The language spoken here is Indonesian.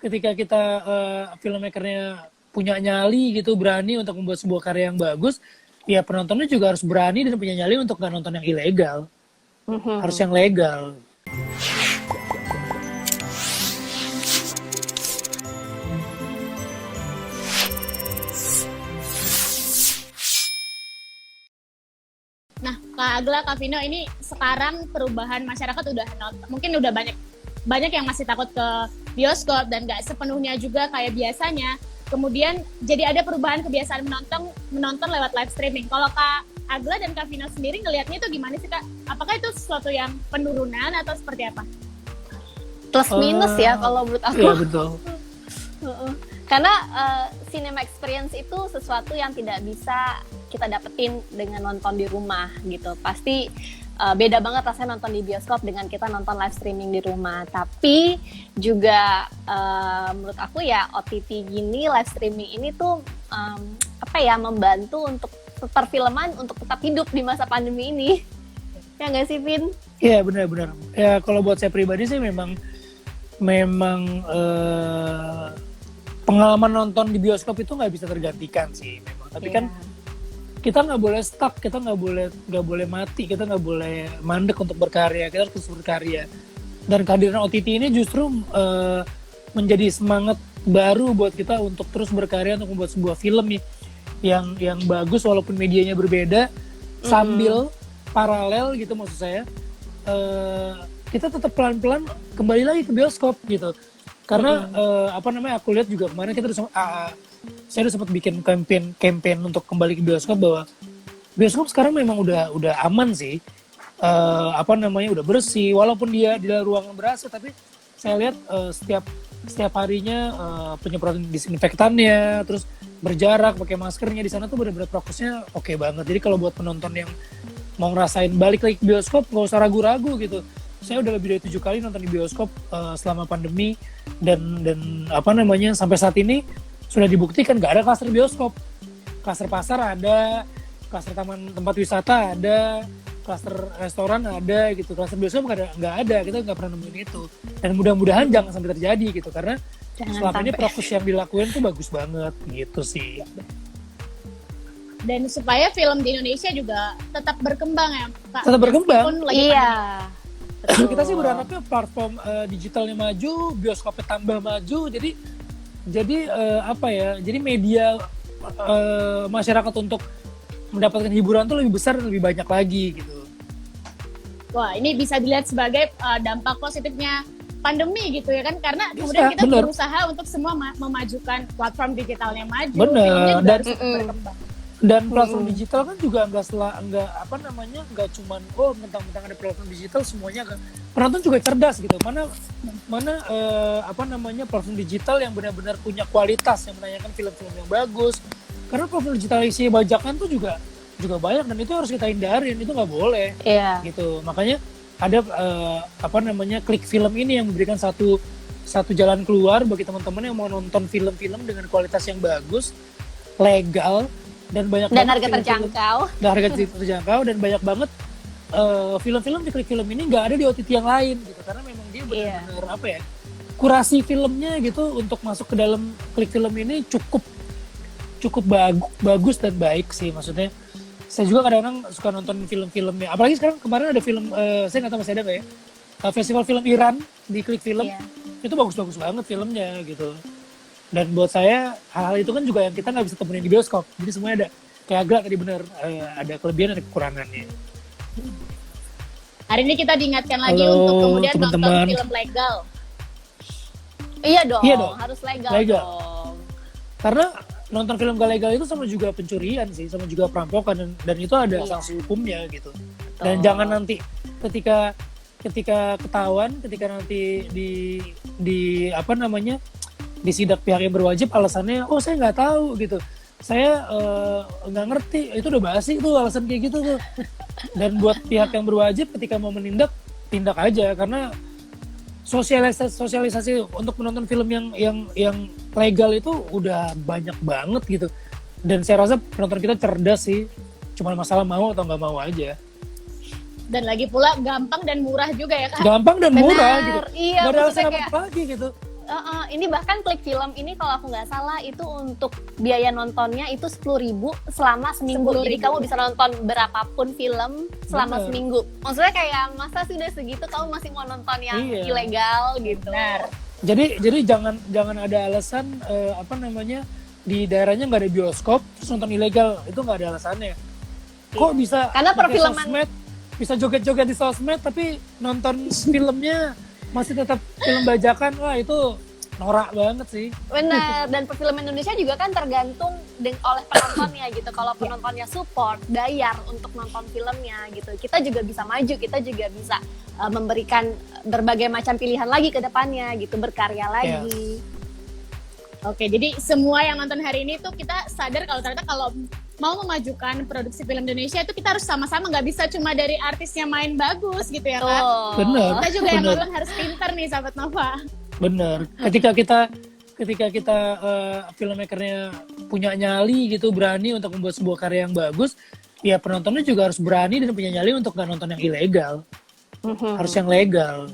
ketika kita filmmakernya punya nyali gitu, berani untuk membuat sebuah karya yang bagus, ya penontonnya juga harus berani dan punya nyali untuk nggak nonton yang ilegal. Harus yang legal. Nah, Kak Agla, Kak Vino, ini sekarang perubahan masyarakat mungkin udah banyak yang masih takut ke bioskop dan nggak sepenuhnya juga kayak biasanya. Kemudian jadi ada perubahan kebiasaan menonton lewat live streaming. Kalau Kak Agla dan Kak Vino sendiri ngelihatnya itu gimana sih, Kak? Apakah itu sesuatu yang penurunan atau seperti apa? Plus minus ya kalau menurut aku. Iya betul. Karena cinema experience itu sesuatu yang tidak bisa kita dapetin dengan nonton di rumah gitu. Pasti beda banget rasanya nonton di bioskop dengan kita nonton live streaming di rumah. Tapi juga menurut aku ya OTT gini, live streaming ini tuh membantu untuk perfilman untuk tetap hidup di masa pandemi ini. Ya nggak sih, Vin? Iya benar-benar. Ya kalau buat saya pribadi sih memang pengalaman nonton di bioskop itu nggak bisa tergantikan sih memang. Tapi kan kita nggak boleh stuck, kita nggak boleh mati, kita nggak boleh mandek untuk berkarya, kita harus terus berkarya. Dan kehadiran OTT ini justru menjadi semangat baru buat kita untuk terus berkarya untuk membuat sebuah film yang bagus walaupun medianya berbeda, sambil paralel gitu maksud saya. Kita tetap pelan-pelan kembali lagi ke bioskop gitu. Karena aku lihat juga kemarin kita saya udah sempat bikin campaign untuk kembali ke bioskop, bahwa bioskop sekarang memang udah aman sih. Udah bersih walaupun dia di dalam ruangan berasa, tapi saya lihat setiap harinya penyemprotan disinfektannya, terus berjarak, pakai maskernya di sana tuh benar-benar prokesnya oke banget. Jadi kalau buat penonton yang mau ngerasain balik lagi ke bioskop nggak usah ragu-ragu gitu. Saya udah lebih dari 7 kali nonton di bioskop selama pandemi, dan sampai saat ini sudah dibuktikan nggak ada klaster bioskop. Klaster pasar ada, klaster tempat wisata ada, klaster restoran ada gitu. Klaster bioskop nggak ada, kita nggak pernah nemuin itu. Dan mudah-mudahan jangan sampai terjadi gitu, karena selama ini proses yang dilakuin tuh bagus banget gitu sih. Dan supaya film di Indonesia juga tetap berkembang ya, Kak. Tetap berkembang. Iya. Kita sih berharapnya platform digitalnya maju, bioskopnya tambah maju, jadi jadi media masyarakat untuk mendapatkan hiburan tuh lebih besar dan lebih banyak lagi gitu. Wah, ini bisa dilihat sebagai dampak positifnya pandemi gitu ya kan, karena kemudian kita berusaha untuk semua memajukan platform digitalnya maju, filmnya juga harus berkembang. Dan platform digital kan juga nggak cuman mentang-mentang ada platform digital semuanya kan. Penonton juga cerdas gitu. Mana platform digital yang benar-benar punya kualitas, yang menanyakan film-film yang bagus. Karena platform digital isi bajakan tuh juga banyak, dan itu harus kita hindarin, itu nggak boleh. Gitu. Makanya ada klik film ini yang memberikan satu jalan keluar bagi teman-teman yang mau nonton film-film dengan kualitas yang bagus, legal, dan harga terjangkau. Dan banyak banget film-film di klik film ini nggak ada di OTT yang lain gitu, karena memang dia benar-benar kurasi filmnya gitu untuk masuk ke dalam klik film ini cukup bagus dan baik sih. Maksudnya saya juga kadang-kadang suka nonton film-filmnya, apalagi sekarang kemarin ada film saya nggak tahu masih ada nggak ya, festival film Iran di klik film, itu bagus-bagus banget filmnya gitu. Dan buat saya hal-hal itu kan juga yang kita nggak bisa temuin di bioskop. Jadi semuanya ada, kayak Agla tadi bener, ada kelebihan dan kekurangannya. Hari ini kita diingatkan lagi untuk kemudian nonton film legal. Iya dong. Harus legal dong. Karena nonton film gak legal itu sama juga pencurian sih, sama juga perampokan, dan itu ada sanksi hukumnya gitu. Dan jangan nanti ketika ketahuan, ketika nanti disidak pihak yang berwajib, alasannya saya nggak tahu gitu, saya nggak ngerti, itu udah basi tuh alasan kayak gitu tuh. Dan buat pihak yang berwajib ketika mau menindak, tindak aja, karena sosialisasi untuk menonton film yang legal itu udah banyak banget gitu. Dan saya rasa penonton kita cerdas sih, cuma masalah mau atau nggak mau aja. Dan lagi pula gampang dan murah juga ya Kak. Gampang dan murah gitu. Iya, gak ada alasan apa lagi gitu. Ini bahkan klik film ini kalau aku nggak salah itu untuk biaya nontonnya itu 10.000 selama seminggu. Jadi 10.000. kamu bisa nonton berapapun film selama Bener. seminggu. Maksudnya kayak masa sudah segitu kamu masih mau nonton yang Iya. ilegal gitu. Benar. Jadi jangan ada alasan di daerahnya nggak ada bioskop terus nonton ilegal, itu nggak ada alasannya. Kok bisa Karena pakai perfilman- sosmed, bisa joget-joget di sosmed tapi nonton filmnya masih tetap film bajakan? Wah, itu norak banget sih. Benar, dan perfilman Indonesia juga kan tergantung oleh penontonnya gitu. Kalau penontonnya support, bayar untuk nonton filmnya gitu. Kita juga bisa maju, kita juga bisa memberikan berbagai macam pilihan lagi ke depannya gitu, berkarya lagi. Oke, jadi semua yang nonton hari ini tuh kita sadar kalau ternyata kalau mau memajukan produksi film Indonesia itu kita harus sama-sama, nggak bisa cuma dari artisnya main bagus gitu ya kan. Bener. Kita juga yang Bener. nonton harus pintar nih sahabat Nova. Bener. Ketika kita filmmakernya punya nyali gitu, berani untuk membuat sebuah karya yang bagus, ya penontonnya juga harus berani dan punya nyali untuk nggak nonton yang ilegal. Harus yang legal.